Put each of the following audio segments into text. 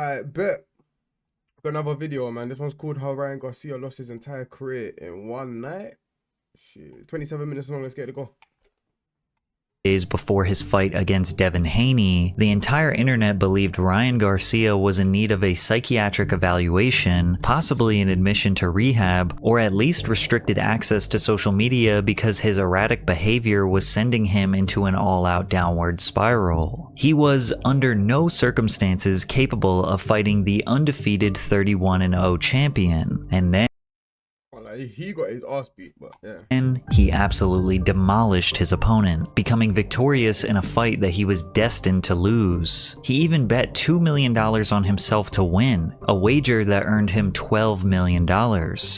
I bet. Got another video, man. This one's called How Ryan Garcia Lost His Entire Career in One Night. Shit. 27 minutes long. Let's get it go. Days before his fight against Devin Haney, the entire internet believed Ryan Garcia was in need of a psychiatric evaluation, possibly an admission to rehab, or at least restricted access to social media because his erratic behavior was sending him into an all-out downward spiral. He was under no circumstances capable of fighting the undefeated 31-0 champion, and then He got his ass beat, but yeah. and he absolutely demolished his opponent, becoming victorious in a fight that he was destined to lose. He even bet $2 million on himself to win, a wager that earned him $12 million.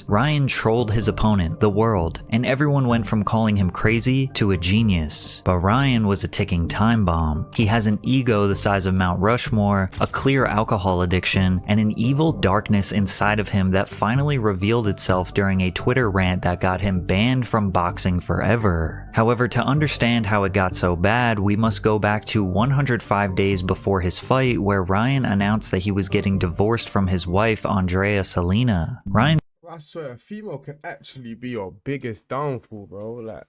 Ryan trolled his opponent, the world, and everyone went from calling him crazy to a genius. But Ryan was a ticking time bomb. He has an ego the size of Mount Rushmore, a clear alcohol addiction, and an evil darkness inside of him that finally revealed itself during a Twitter rant that got him banned from boxing forever. However, to understand how it got so bad, we must go back to 105 days before his fight, where Ryan announced that he was getting divorced from his wife, Andrea Salina. Ryan, I swear, a female can actually be your biggest downfall, bro. Like,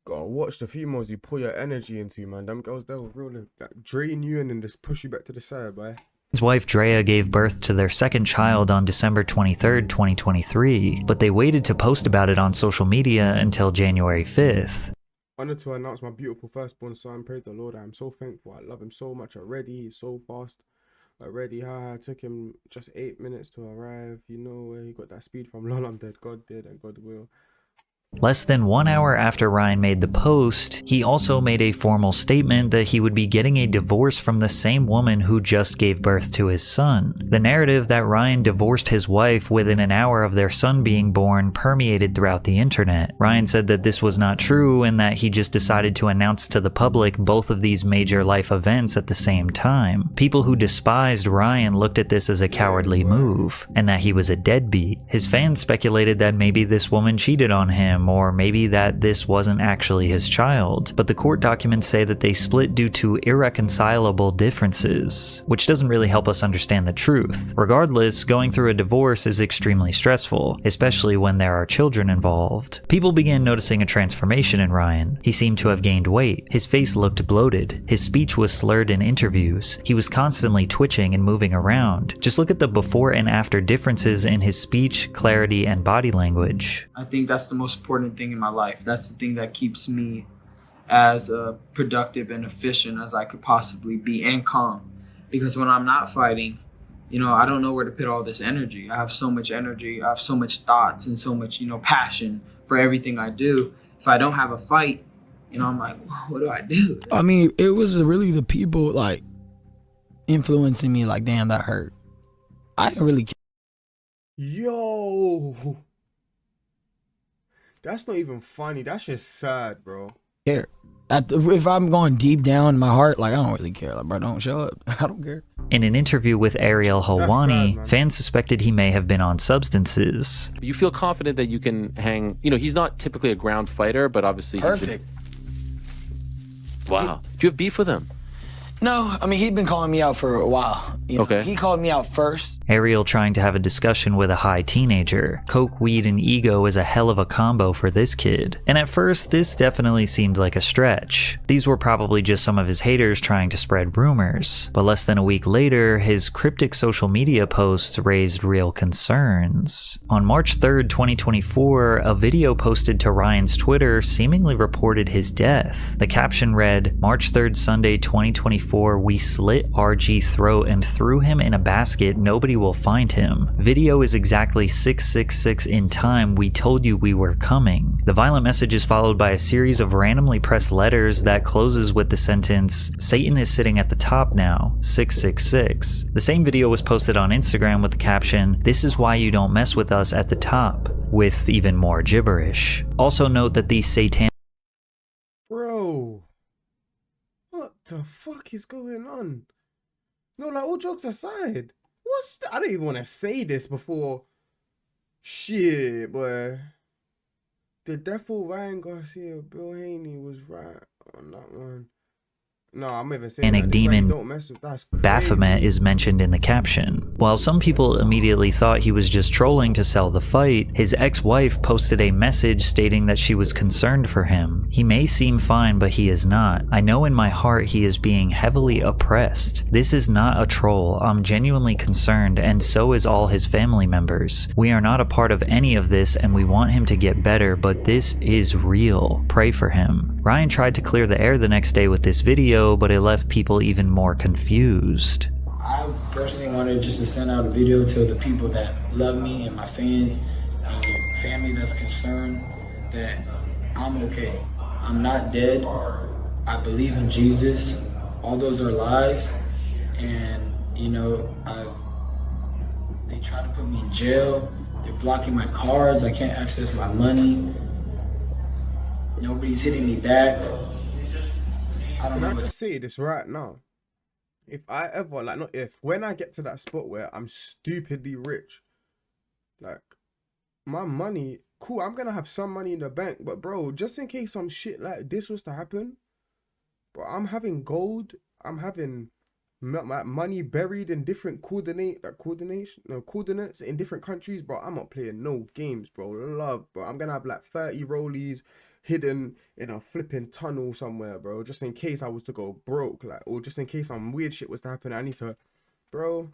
gotta watch the females you pour your energy into, man. Them girls, they'll really like drain you and then just push you back to the side, boy. His wife Drea gave birth to their second child on December 23rd, 2023, but they waited to post about it on social media until January 5th. Wanted to announce my beautiful firstborn son. Praise the Lord. I am so thankful. I love him so much already. He's so fast already. It took him just 8 minutes to arrive. You know where he got that speed from. Lol, I'm dead. God did and God will. Less than 1 hour after Ryan made the post, he also made a formal statement that he would be getting a divorce from the same woman who just gave birth to his son. The narrative that Ryan divorced his wife within an hour of their son being born permeated throughout the internet. Ryan said that this was not true and that he just decided to announce to the public both of these major life events at the same time. People who despised Ryan looked at this as a cowardly move, and that he was a deadbeat. His fans speculated that maybe this woman cheated on him, or maybe that this wasn't actually his child, but the court documents say that they split due to irreconcilable differences, which doesn't really help us understand the truth. Regardless, going through a divorce is extremely stressful, especially when there are children involved. People began noticing a transformation in Ryan. He seemed to have gained weight, his face looked bloated, his speech was slurred in interviews, he was constantly twitching and moving around. Just look at the before and after differences in his speech, clarity, and body language. I think that's the most important thing in my life. That's the thing that keeps me as productive and efficient as I could possibly be, and calm. Because when I'm not fighting, you know, I don't know where to put all this energy. I have so much energy, I have so much thoughts and so much, you know, passion for everything I do. If I don't have a fight, you know, I'm like, what do I do? I mean, it was really the people like influencing me, like, damn, that hurt. I didn't really care. Yo, that's not even funny. That's just sad, bro. If I'm going deep down in my heart, like, I don't really care. Like, bro, don't show up. I don't care. In an interview with Ariel Helwani, fans suspected he may have been on substances. You feel confident that you can hang, you know, he's not typically a ground fighter, but obviously Perfect. Wow. Do you have beef with him? No, I mean, he'd been calling me out for a while. You know, Okay. He called me out first. Ariel trying to have a discussion with a high teenager. Coke, weed, and ego is a hell of a combo for this kid. And at first, this definitely seemed like a stretch. These were probably just some of his haters trying to spread rumors. But less than a week later, his cryptic social media posts raised real concerns. On March 3rd, 2024, a video posted to Ryan's Twitter seemingly reported his death. The caption read, "March 3rd, Sunday, 2024, we slit RG throat and threw him in a basket. Nobody will find him. Video is exactly 666 in time. We told you we were coming." The violent message is followed by a series of randomly pressed letters that closes with the sentence, "Satan is sitting at the top now, 666. The same video was posted on Instagram with the caption, "This is why you don't mess with us at the top," with even more gibberish. Also note that these satanic Bro, what the fuck is going on? No, like, all jokes aside, I don't even want to say this before. Shit, boy. The death of Ryan Garcia, Bill Haney was right on that one. No, I'm even saying Satanic that. This is why you demon don't mess with. That's Baphomet crazy. is mentioned in the caption. While some people immediately thought he was just trolling to sell the fight, his ex-wife posted a message stating that she was concerned for him. He may seem fine, but he is not. I know in my heart he is being heavily oppressed. This is not a troll. I'm genuinely concerned, and so is all his family members. We are not a part of any of this, and we want him to get better, but this is real. Pray for him. Ryan tried to clear the air the next day with this video, but it left people even more confused. I personally wanted just to send out a video to the people that love me and my fans and family that's concerned that I'm okay. I'm not dead. I believe in Jesus. All those are lies. And, you know, they try to put me in jail. They're blocking my cards. I can't access my money. Nobody's hitting me back. I don't Can know I what's just say this right now? If I ever, like, not if, when I get to that spot where I'm stupidly rich, like, my money, cool, I'm gonna have some money in the bank, but bro, just in case some shit like this was to happen, bro, I'm having gold, I'm having my money buried in different coordinates in different countries, bro. I'm not playing no games, bro. Love, bro. I'm gonna have like 30 rollies hidden in a flipping tunnel somewhere, bro, just in case I was to go broke, like, or just in case some weird shit was to happen. I need to, bro.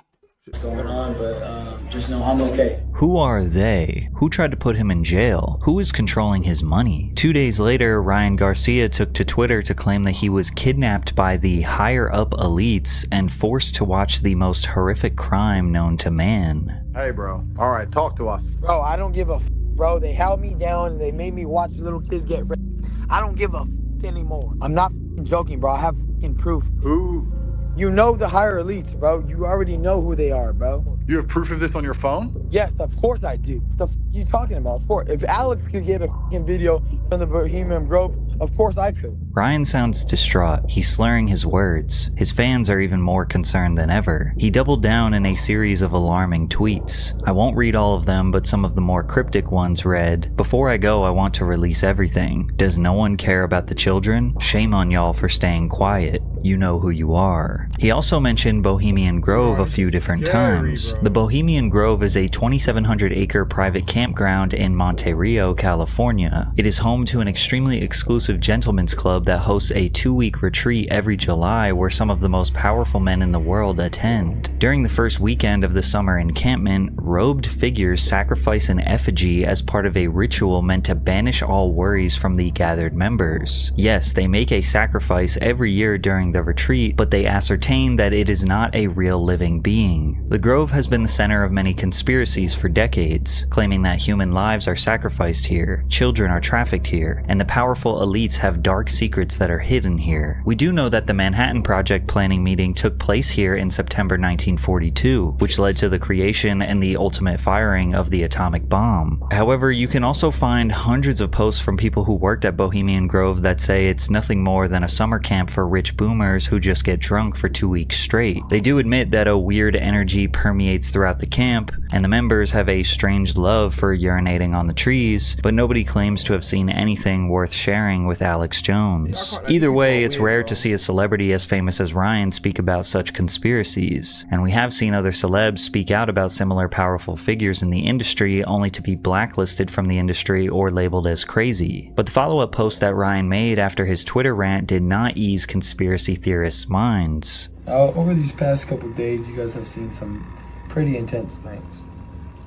going on, but just know I'm okay. Who are they? Who tried to put him in jail? Who is controlling his money? 2 days later, Ryan Garcia took to Twitter to claim that he was kidnapped by the higher-up elites and forced to watch the most horrific crime known to man. Hey, bro. All right, talk to us. Bro, I don't give a bro. They held me down and they made me watch little kids get raped. I don't give a anymore. I'm not joking, bro. I have proof. Who? You know the higher elites, bro. You already know who they are, bro. You have proof of this on your phone? Yes, of course I do. The you talking about? Of course. If Alex could get a video from the Bohemian Grove, of course I could. Ryan sounds distraught. He's slurring his words. His fans are even more concerned than ever. He doubled down in a series of alarming tweets. I won't read all of them, but some of the more cryptic ones read, "Before I go, I want to release everything. Does no one care about the children? Shame on y'all for staying quiet. You know who you are." He also mentioned Bohemian Grove a few different times. Bro. The Bohemian Grove is a 2,700-acre private campground in Monte Rio, California. It is home to an extremely exclusive gentleman's club that hosts a 2-week retreat every July where some of the most powerful men in the world attend. During the first weekend of the summer encampment, robed figures sacrifice an effigy as part of a ritual meant to banish all worries from the gathered members. Yes, they make a sacrifice every year during the retreat, but they ascertain that it is not a real living being. The Grove has been the center of many conspiracies for decades, claiming that human lives are sacrificed here, children are trafficked here, and the powerful elites have dark secrets that are hidden here. We do know that the Manhattan Project planning meeting took place here in September 1942, which led to the creation and the ultimate firing of the atomic bomb. However, you can also find hundreds of posts from people who worked at Bohemian Grove that say it's nothing more than a summer camp for rich boomers who just get drunk for 2 weeks straight. They do admit that a weird energy permeates throughout the camp, and the members have a strange love for urinating on the trees, but nobody claims to have seen anything worth sharing with Alex Jones. Either way, it's rare to see a celebrity as famous as Ryan speak about such conspiracies, and we have seen other celebs speak out about similar powerful figures in the industry only to be blacklisted from the industry or labeled as crazy. But the follow-up post that Ryan made after his Twitter rant did not ease conspiracy theorists' minds. Over these past couple days, you guys have seen some pretty intense things.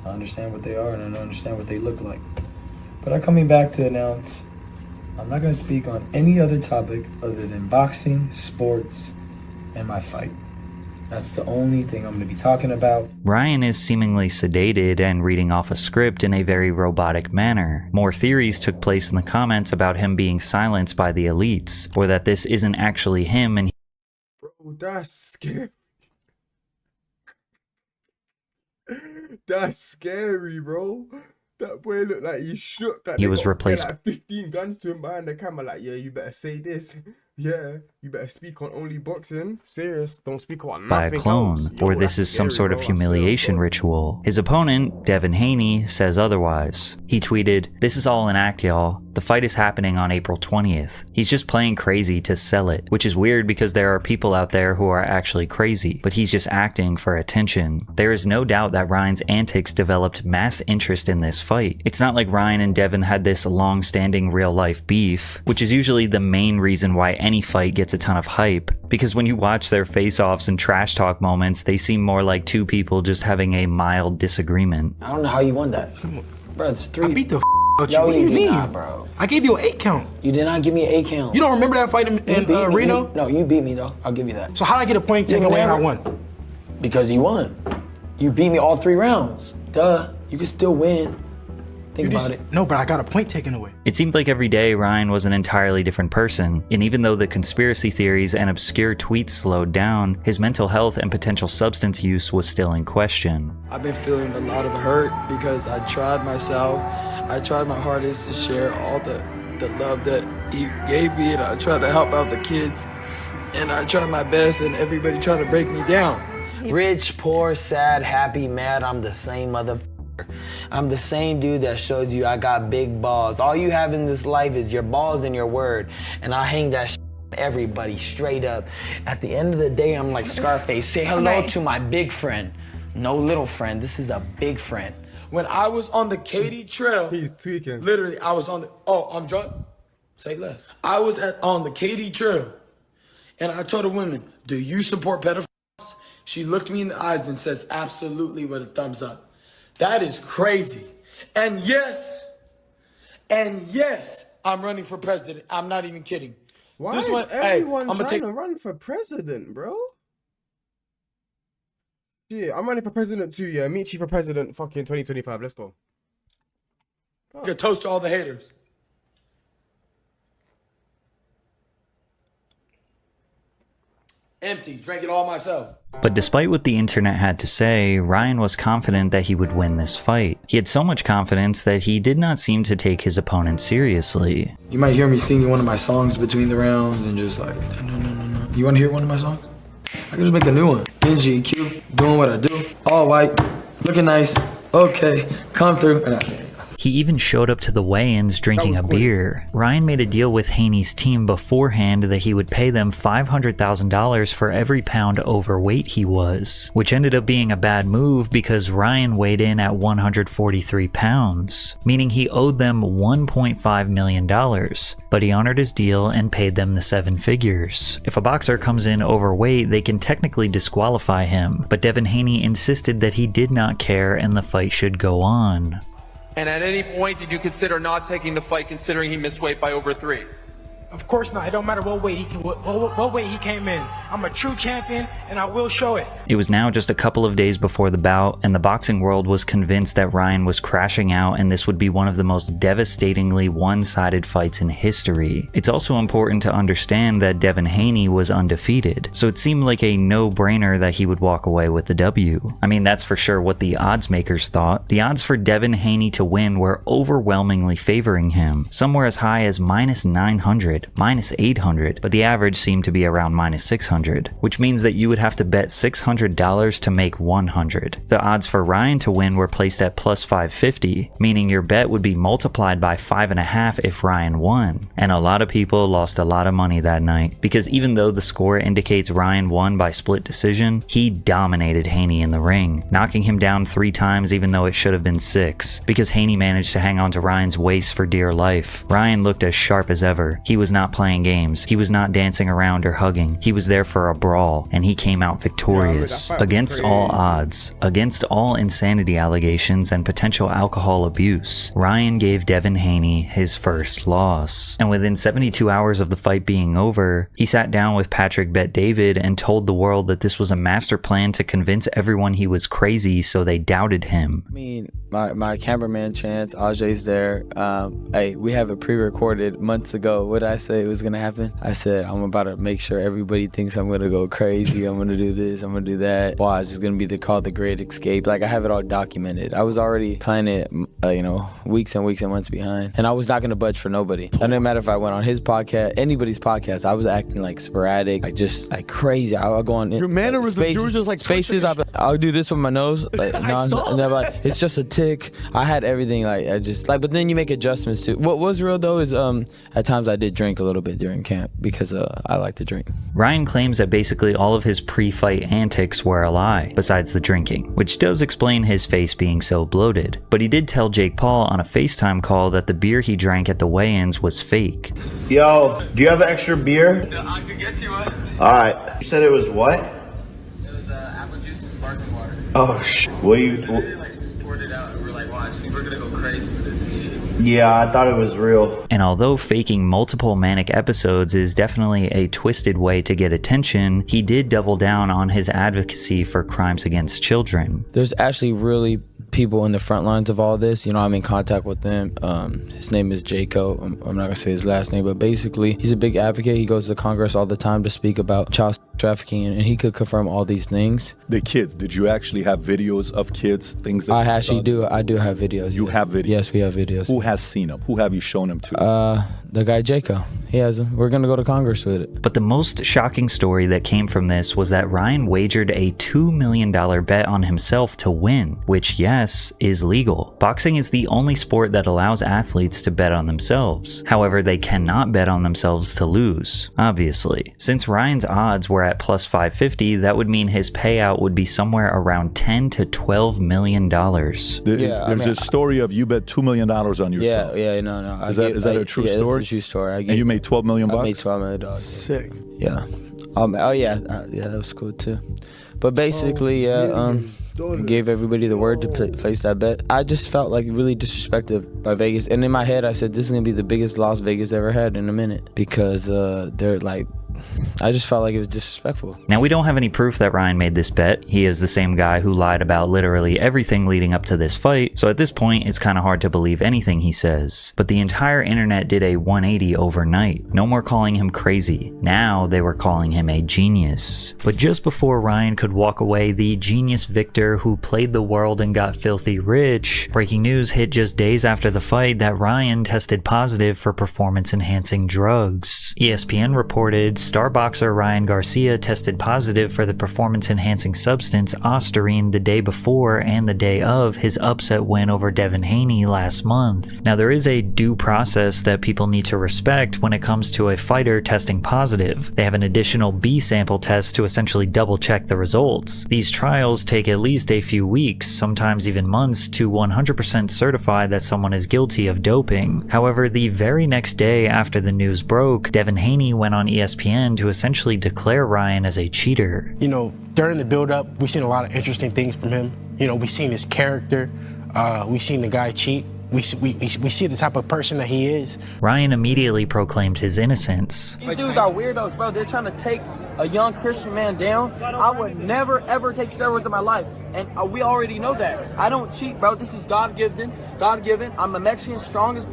I understand what they are and I understand what they look like. But I'm coming back to announce I'm not going to speak on any other topic other than boxing, sports, and my fight. That's the only thing I'm going to be talking about. Ryan is seemingly sedated and reading off a script in a very robotic manner. More theories took place in the comments about him being silenced by the elites, or that this isn't actually him and Bro, that's scary. That's scary, bro. That boy looked like he shook. Like he they was got replaced like 15 guns to him behind the camera. Like, yeah, you better say this. Yeah, you better speak on only boxing. Serious, don't speak on by nothing a clone, else. Yo, or this that's is some scary, sort of bro. I swear, humiliation bro. ritual. His opponent, Devin Haney, says otherwise. He tweeted, "This is all an act, y'all. The fight is happening on April 20th. He's just playing crazy to sell it," which is weird because there are people out there who are actually crazy, but he's just acting for attention. There is no doubt that Ryan's antics developed mass interest in this fight. It's not like Ryan and Devin had this long-standing real-life beef, which is usually the main reason why any fight gets a ton of hype, because when you watch their face-offs and trash talk moments, they seem more like two people just having a mild disagreement. I don't know how you won that. Bro, it's 3. I beat the out you. Yo, What do you you did mean? not, bro. I gave you an 8 count. You did not give me an 8 count. You don't remember that fight in You beat me. Reno? No, you beat me though. I'll give you that. So how'd I get a point taken away and I won? Because you won. You beat me all 3 rounds. Duh. You can still win. Think about it. No, but I got a point taken away. It seemed like every day Ryan was an entirely different person, and even though the conspiracy theories and obscure tweets slowed down, his mental health and potential substance use was still in question. I've been feeling a lot of hurt because I tried myself. I tried my hardest to share all the love that he gave me, and I tried to help out the kids, and I tried my best, and everybody tried to break me down. Rich, poor, sad, happy, mad, I'm the same motherfucker. I'm the same dude that shows you I got big balls. All you have in this life is your balls and your word, and I hang that on everybody straight up. At the end of the day, I'm like Scarface. Say hello to my big friend. No little friend, this is a big friend. When I was on the Katy Trail, He's tweaking. literally, I was on the, oh, I'm drunk? Say less. I was on the Katy Trail, and I told a woman, do you support pedophiles? She looked me in the eyes and says, absolutely, with a thumbs up. That is crazy. And yes, I'm running for president. I'm not even kidding. Why This is one, everyone I'ma trying to run for president, bro? Yeah, I'm running for president too, yeah. Meet you for president fucking 2025. Let's go. a toast to all the haters. Empty, drank it all myself. But despite what the internet had to say, Ryan was confident that he would win this fight. He had so much confidence that he did not seem to take his opponent seriously. You might hear me singing one of my songs between the rounds and just like, no. You want to hear one of my songs? I can just make a new one. NGQ, doing what I do. All white, looking nice. Okay, come through. He even showed up to the weigh-ins drinking a beer. Ryan made a deal with Haney's team beforehand that he would pay them $500,000 for every pound overweight he was, which ended up being a bad move because Ryan weighed in at 143 pounds, meaning he owed them $1.5 million, but he honored his deal and paid them the 7 figures. If a boxer comes in overweight, they can technically disqualify him, but Devin Haney insisted that he did not care and the fight should go on. And at any point, did you consider not taking the fight considering he missed weight by over 3? Of course not. It don't matter what weight he came in. I'm a true champion, and I will show it. It was now just a couple of days before the bout, and the boxing world was convinced that Ryan was crashing out and this would be one of the most devastatingly one-sided fights in history. It's also important to understand that Devin Haney was undefeated, so it seemed like a no-brainer that he would walk away with the W. I mean, that's for sure what the odds makers thought. The odds for Devin Haney to win were overwhelmingly favoring him, somewhere as high as -900. -800, but the average seemed to be around -600, which means that you would have to bet $600 to make 100. The odds for Ryan to win were placed at +550, meaning your bet would be multiplied by 5.5 if Ryan won. And a lot of people lost a lot of money that night, because even though the score indicates Ryan won by split decision, he dominated Haney in the ring, knocking him down 3 times even though it should have been 6, because Haney managed to hang on to Ryan's waist for dear life. Ryan looked as sharp as ever. He was not playing games. He was not dancing around or hugging. He was there for a brawl, and he came out victorious. Against all odds, against all insanity allegations and potential alcohol abuse, Ryan gave Devin Haney his first loss. And within 72 hours of the fight being over, he sat down with Patrick Bet-David and told the world that this was a master plan to convince everyone he was crazy so they doubted him. I mean, my cameraman Chance, Ajay's there. Hey, we have it pre-recorded months ago. What I say was gonna happen? I said, I'm about to make sure everybody thinks I'm gonna go crazy. I'm gonna do this, I'm gonna do that. Wow, it's just gonna be called The Great Escape. Like, I have it all documented. I was already planning it, weeks and weeks and months behind. And I was not gonna budge for nobody. It didn't matter if I went on his podcast, anybody's podcast. I was acting like sporadic, like crazy. I'll go on. Your mannerisms, you were just like spaces. I'll do this with my nose. Like, no, it's just a tick. I had everything. But then you make adjustments too. What was real though is at times I did drink a little bit during camp because I like to drink. Ryan claims that basically all of his pre-fight antics were a lie, besides the drinking, which does explain his face being so bloated. But he did tell Jake Paul on a FaceTime call that the beer he drank at the weigh-ins was fake. Yo, do you have extra beer? I could get you one. Alright. You said it was what? It was apple juice and sparkling water. Oh, what do you... Just poured it out and we're like, watch, people are gonna go crazy for this shit. Yeah, I thought it was real. And although faking multiple manic episodes is definitely a twisted way to get attention, he did double down on his advocacy for crimes against children. There's actually really people in the front lines of all this. I'm in contact with them. His name is Jaco. I'm not gonna say his last name, but basically he's a big advocate. He goes to Congress all the time to speak about child trafficking, and he could confirm all these things. The kids, did you actually have videos of kids, things that I actually do. I do have videos. You have videos? Yes, we have videos. Who has seen them? Who have you shown them to? The guy Jaco. He has them. We're gonna go to Congress with it. But the most shocking story that came from this was that Ryan wagered a $2 million bet on himself to win, which, yes, is legal. Boxing is the only sport that allows athletes to bet on themselves. However, they cannot bet on themselves to lose, obviously. Since Ryan's odds were at plus 550, that would mean his payout would be somewhere around $10 to $12 million. There's a story of you bet $2 million on yourself. No. Is that a true story? It's a true story. And you made $12 million? I made $12 million. Sick. Yeah. That was cool too. But basically, I gave everybody the word to place that bet. I just felt like really disrespected by Vegas. And in my head, I said, this is going to be the biggest loss Vegas ever had in a minute. Because they're like, I just felt like it was disrespectful. Now, we don't have any proof that Ryan made this bet. He is the same guy who lied about literally everything leading up to this fight, so at this point, it's kind of hard to believe anything he says. But the entire internet did a 180 overnight. No more calling him crazy. Now, they were calling him a genius. But just before Ryan could walk away, the genius Victor who played the world and got filthy rich, breaking news hit just days after the fight that Ryan tested positive for performance-enhancing drugs. ESPN reported star boxer Ryan Garcia tested positive for the performance-enhancing substance Ostarine the day before and the day of his upset win over Devin Haney last month. Now, there is a due process that people need to respect when it comes to a fighter testing positive. They have an additional B sample test to essentially double-check the results. These trials take at least a few weeks, sometimes even months, to 100% certify that someone is guilty of doping. However, the very next day after the news broke, Devin Haney went on ESPN to essentially declare Ryan as a cheater. During the build-up, we've seen a lot of interesting things from him. We've seen his character. We've seen the guy cheat. We see the type of person that he is. Ryan immediately proclaimed his innocence. These dudes are weirdos, bro. They're trying to take a young Christian man down. I would never, ever take steroids in my life. And we already know that. I don't cheat, bro. This is God-given. I'm a Mexican, strongest.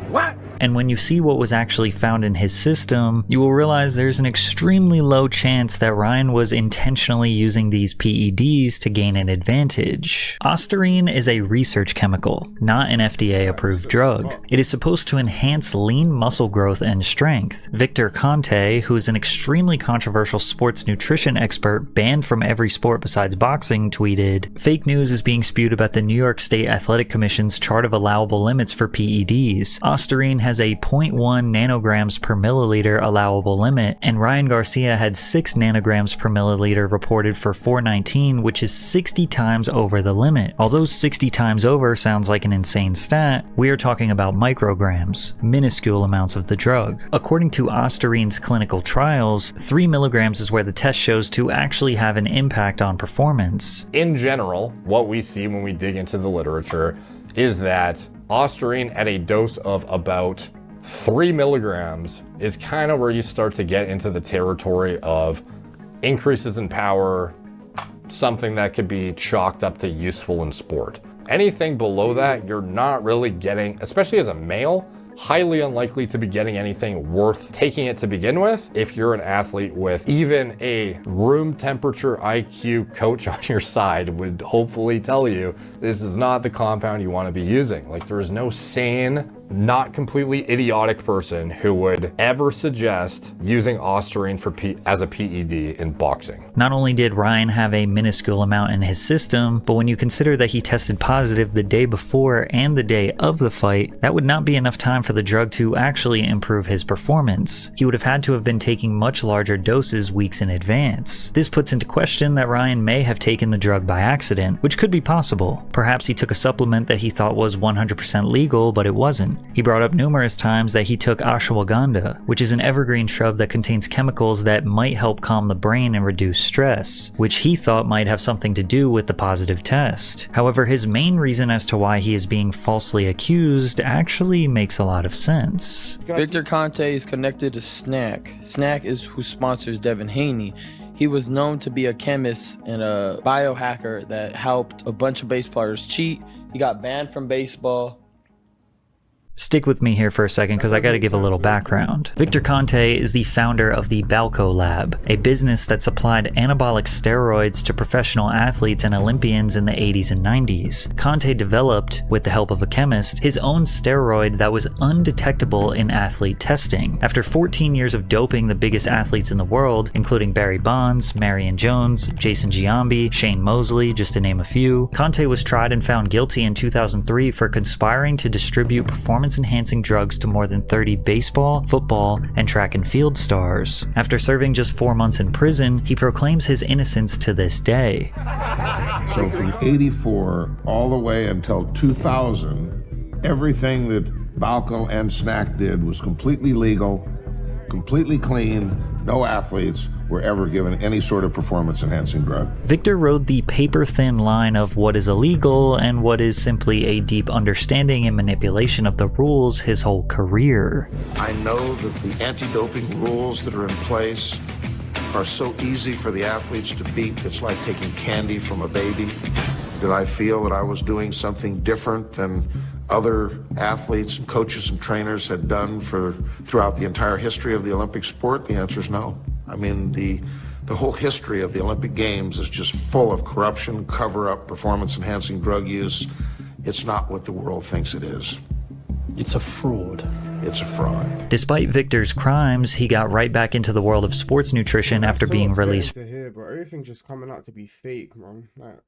What? And when you see what was actually found in his system, you will realize there's an extremely low chance that Ryan was intentionally using these PEDs to gain an advantage. Ostarine is a research chemical, not an FDA-approved drug. It is supposed to enhance lean muscle growth and strength. Victor Conte, who is an extremely controversial sports nutrition expert banned from every sport besides boxing, tweeted, "Fake news is being spewed about the New York State Athletic Commission's chart of allowable limits for PEDs. Ostarine has a 0.1 nanograms per milliliter allowable limit, and Ryan Garcia had 6 nanograms per milliliter reported for 419, which is 60 times over the limit. Although 60 times over sounds like an insane stat, we are talking about micrograms, minuscule amounts of the drug. According to Ostarine's clinical trials, 3 milligrams is where the test shows to actually have an impact on performance. In general, what we see when we dig into the literature is that Ostarine at a dose of about 3 milligrams is kind of where you start to get into the territory of increases in power, something that could be chalked up to useful in sport. Anything below that, you're not really getting, especially as a male, highly unlikely to be getting anything worth taking it to begin with if you're an athlete with even a room temperature IQ coach on your side would hopefully tell you this is not the compound you want to be using. Like, there is no sane, not completely idiotic person who would ever suggest using Ostarine as a PED in boxing. Not only did Ryan have a minuscule amount in his system, but when you consider that he tested positive the day before and the day of the fight, that would not be enough time for the drug to actually improve his performance. He would have had to have been taking much larger doses weeks in advance. This puts into question that Ryan may have taken the drug by accident, which could be possible. Perhaps he took a supplement that he thought was 100% legal, but it wasn't. He brought up numerous times that he took ashwagandha, which is an evergreen shrub that contains chemicals that might help calm the brain and reduce stress, which he thought might have something to do with the positive test. However, his main reason as to why he is being falsely accused actually makes a lot of sense. Victor Conte is connected to Snack. Snack is who sponsors Devin Haney. He was known to be a chemist and a biohacker that helped a bunch of base players cheat. He got banned from baseball. Stick with me here for a second because I gotta give a little background. Victor Conte is the founder of the Balco Lab, a business that supplied anabolic steroids to professional athletes and Olympians in the 80s and 90s. Conte developed, with the help of a chemist, his own steroid that was undetectable in athlete testing. After 14 years of doping the biggest athletes in the world, including Barry Bonds, Marion Jones, Jason Giambi, Shane Mosley, just to name a few, Conte was tried and found guilty in 2003 for conspiring to distribute performance-enhancing drugs to more than 30 baseball, football, and track and field stars. After serving just 4 months in prison, he proclaims his innocence to this day. So from 84 all the way until 2000, everything that Balco and Snack did was completely legal, completely clean, no athletes were ever given any sort of performance-enhancing drug. Victor rode the paper-thin line of what is illegal and what is simply a deep understanding and manipulation of the rules his whole career. I know that the anti-doping rules that are in place are so easy for the athletes to beat, it's like taking candy from a baby. Did I feel that I was doing something different than other athletes and coaches and trainers had done throughout the entire history of the Olympic sport? The answer is no. I mean, the whole history of the Olympic Games is just full of corruption, cover-up, performance-enhancing drug use. It's not what the world thinks it is. It's a fraud. It's a fraud. Despite Victor's crimes, he got right back into the world of sports nutrition after being released. To hear, but everything's just coming out to be fake, man. Like,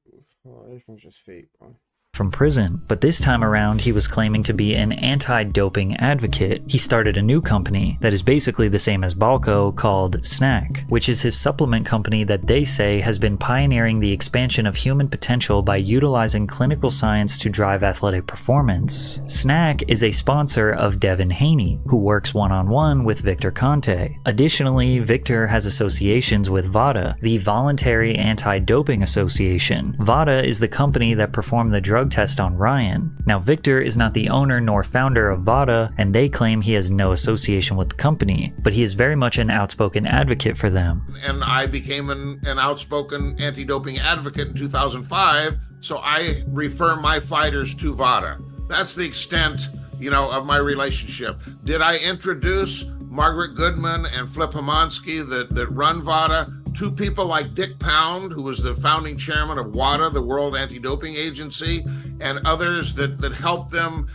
everything's just fake, man. From prison, but this time around he was claiming to be an anti-doping advocate. He started a new company that is basically the same as Balco called Snack, which is his supplement company that they say has been pioneering the expansion of human potential by utilizing clinical science to drive athletic performance. Snack is a sponsor of Devin Haney, who works one-on-one with Victor Conte. Additionally, Victor has associations with VADA, the Voluntary Anti-Doping Association. VADA is the company that performed the drug test on Ryan. Now, Victor is not the owner nor founder of VADA, and they claim he has no association with the company, but he is very much an outspoken advocate for them. And I became an outspoken anti-doping advocate in 2005, so I refer my fighters to VADA. That's the extent, of my relationship. Did I introduce Margaret Goodman and Flip Homansky that run VADA to people like Dick Pound, who was the founding chairman of WADA, the World Anti-Doping Agency, and others that helped them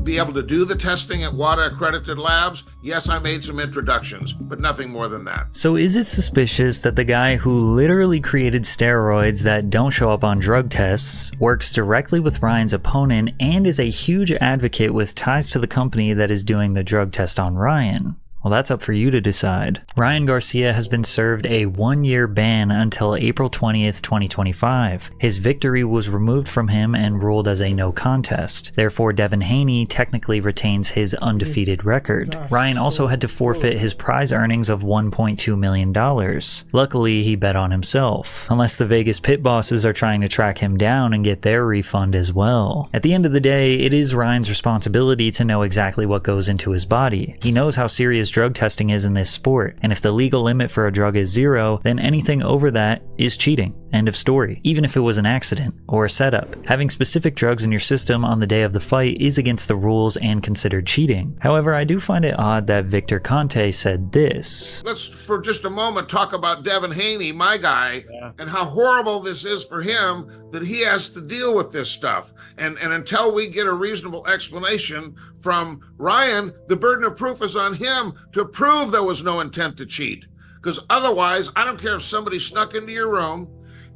be able to do the testing at WADA accredited labs? Yes, I made some introductions, but nothing more than that. So is it suspicious that the guy who literally created steroids that don't show up on drug tests works directly with Ryan's opponent and is a huge advocate with ties to the company that is doing the drug test on Ryan? Well, that's up for you to decide. Ryan Garcia has been served a 1-year ban until April 20th, 2025. His victory was removed from him and ruled as a no contest. Therefore, Devin Haney technically retains his undefeated record. Ryan also had to forfeit his prize earnings of $1.2 million. Luckily, he bet on himself, unless the Vegas pit bosses are trying to track him down and get their refund as well. At the end of the day, it is Ryan's responsibility to know exactly what goes into his body. He knows how serious drug testing is in this sport, and if the legal limit for a drug is 0, then anything over that is cheating. End of story. Even if it was an accident or a setup. Having specific drugs in your system on the day of the fight is against the rules and considered cheating. However, I do find it odd that Victor Conte said this. Let's for just a moment talk about Devin Haney, my guy, and how horrible this is for him that he has to deal with this stuff. And until we get a reasonable explanation from Ryan, the burden of proof is on him to prove there was no intent to cheat. Because otherwise, I don't care if somebody snuck into your room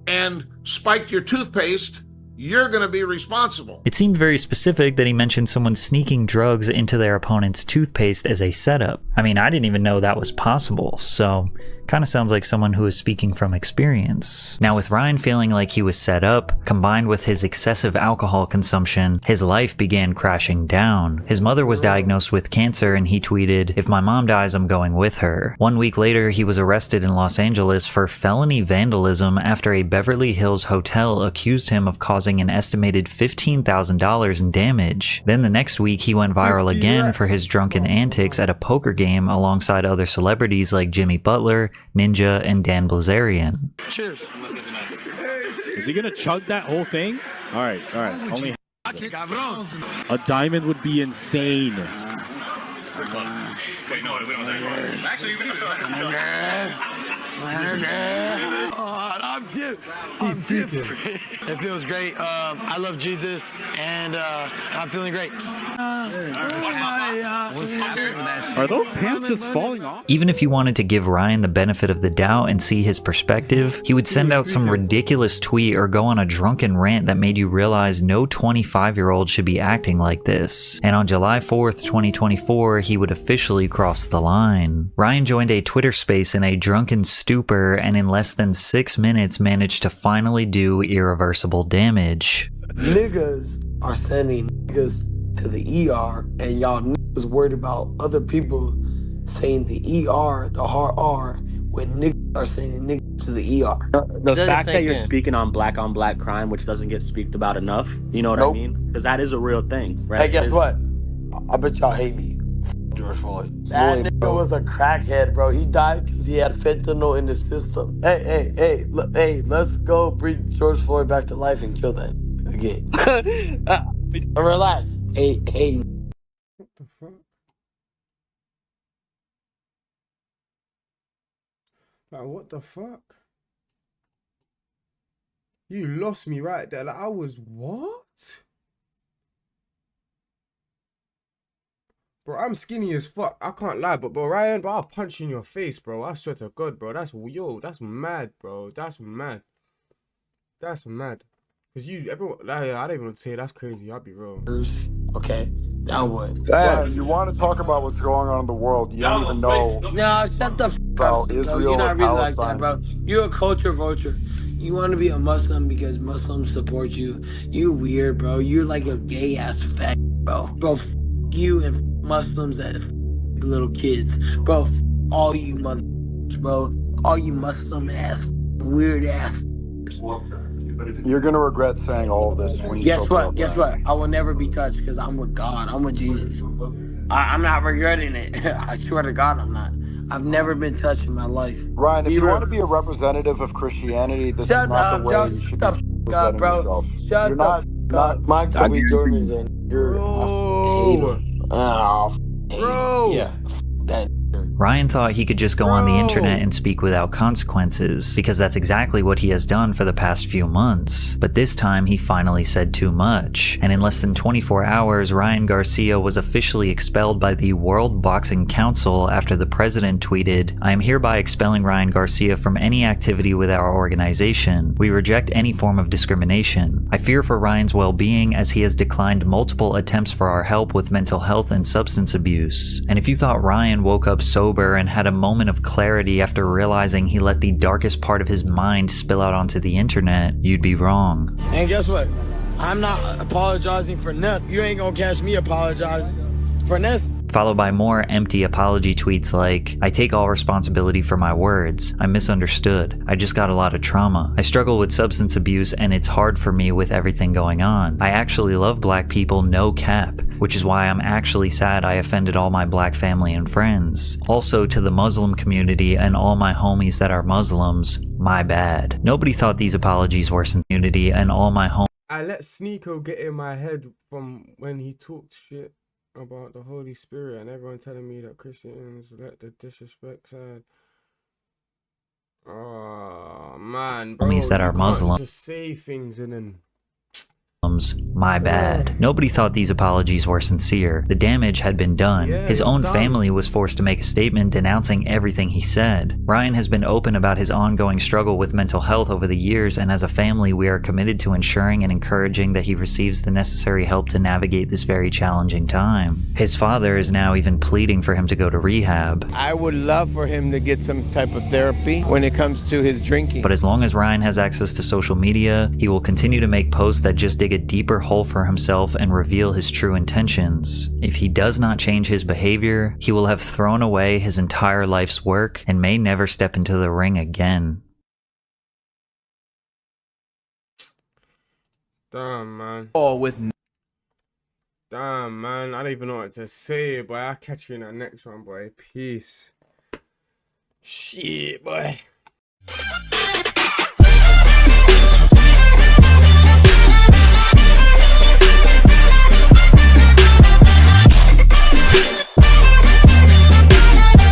and spiked your toothpaste, you're going to be responsible. It seemed very specific that he mentioned someone sneaking drugs into their opponent's toothpaste as a setup. I mean, I didn't even know that was possible, so kind of sounds like someone who is speaking from experience. Now, with Ryan feeling like he was set up, combined with his excessive alcohol consumption, his life began crashing down. His mother was diagnosed with cancer, and he tweeted, "If my mom dies, I'm going with her." 1 week later, he was arrested in Los Angeles for felony vandalism after a Beverly Hills hotel accused him of causing an estimated $15,000 in damage. Then the next week, he went viral again for his drunken antics at a poker game alongside other celebrities like Jimmy Butler, Ninja, and Dan Blazarian. Cheers. Is he gonna chug that whole thing? All right. Only a diamond would be insane. Wait, no, we don't. Actually, I'm different. It feels great. I love Jesus, and I'm feeling great. Are those pants just falling off? Even if you wanted to give Ryan the benefit of the doubt and see his perspective, he would send out some ridiculous tweet or go on a drunken rant that made you realize no 25-year-old should be acting like this. And on July 4th, 2024, he would officially cross the line. Ryan joined a Twitter space in a drunken stupor, and in less than 6 minutes managed to finally do irreversible damage. Niggas are sending niggas to the ER, and y'all niggas worried about other people saying the ER, the hard R, when niggas are sending niggas to the ER. The fact that you're speaking on black crime, which doesn't get speaked about enough, you know what I mean? Because that is a real thing, right? Hey, guess what? I bet y'all hate me. George Floyd. That nigga was a crackhead, bro. He died because he had fentanyl in the system. Hey, let's go bring George Floyd back to life and kill that again. Relax. Hey. What the fuck? Like, what the fuck? You lost me right there. Like, I was, what? Bro, I'm skinny as fuck. I can't lie, but bro, Ryan, bro, I'll punch you in your face, bro. I swear to God, bro. That's mad, bro. That's mad. Cause everyone, I don't even want to say that's crazy. I'll be real. Okay, now what? Dad, you want to talk about what's going on in the world? You don't even know. No, shut the f up. Israel You're not or really like Palestine. that, bro. You're a culture vulture. You want to be a Muslim because Muslims support you. You weird, bro. You're like a gay ass fag, bro. Bro, f you and Muslims and little kids, bro. All you motherfuckers, bro. All you Muslim ass, weird ass. You're gonna regret saying all of this when you Guess what? I will never be touched because I'm with God. I'm with Jesus. I'm not regretting it. I swear to God, I'm not. I've never been touched in my life. Ryan, if you want to be a representative of Christianity, this is not the way you should be representing yourself. Shut the f up. My Kobe Jordan is a nigger. I hate him. Bro. Yeah. That. Ryan thought he could just go on the internet and speak without consequences, because that's exactly what he has done for the past few months. But this time he finally said too much, and in less than 24 hours, Ryan Garcia was officially expelled by the World Boxing Council after the president tweeted, "I am hereby expelling Ryan Garcia from any activity with our organization. We reject any form of discrimination. I fear for Ryan's well-being as he has declined multiple attempts for our help with mental health and substance abuse." And if you thought Ryan woke up sober and had a moment of clarity after realizing he let the darkest part of his mind spill out onto the internet, you'd be wrong. And guess what? I'm not apologizing for nothing. You ain't gonna catch me apologizing for nothing. followed by more empty apology tweets like, I take all responsibility for my words. I misunderstood. I just got a lot of trauma. I struggle with substance abuse and it's hard for me with everything going on. I actually love black people, no cap, which is why I'm actually sad I offended all my black family and friends. Also to the Muslim community and all my homies that are Muslims, my bad. Nobody thought these apologies were community and all my homies. I let Sneeko get in my head from when he talked shit about the Holy Spirit and everyone telling me that Christians let the disrespect side. Oh man, bro, Homies that are Muslim. Just say things and then. My bad. Nobody thought these apologies were sincere. The damage had been done. His own family was forced to make a statement denouncing everything he said. Ryan has been open about his ongoing struggle with mental health over the years, and as a family we are committed to ensuring and encouraging that he receives the necessary help to navigate this very challenging time. His father is now even pleading for him to go to rehab. I would love for him to get some type of therapy when it comes to his drinking. But as long as Ryan has access to social media, he will continue to make posts that just dig a deeper hole for himself and reveal his true intentions. If he does not change his behavior, he will have thrown away his entire life's work and may never step into the ring again. Damn, man. With Damn, man. I don't even know what to say, boy. I'll catch you in that next one, boy. Peace. Shit, boy.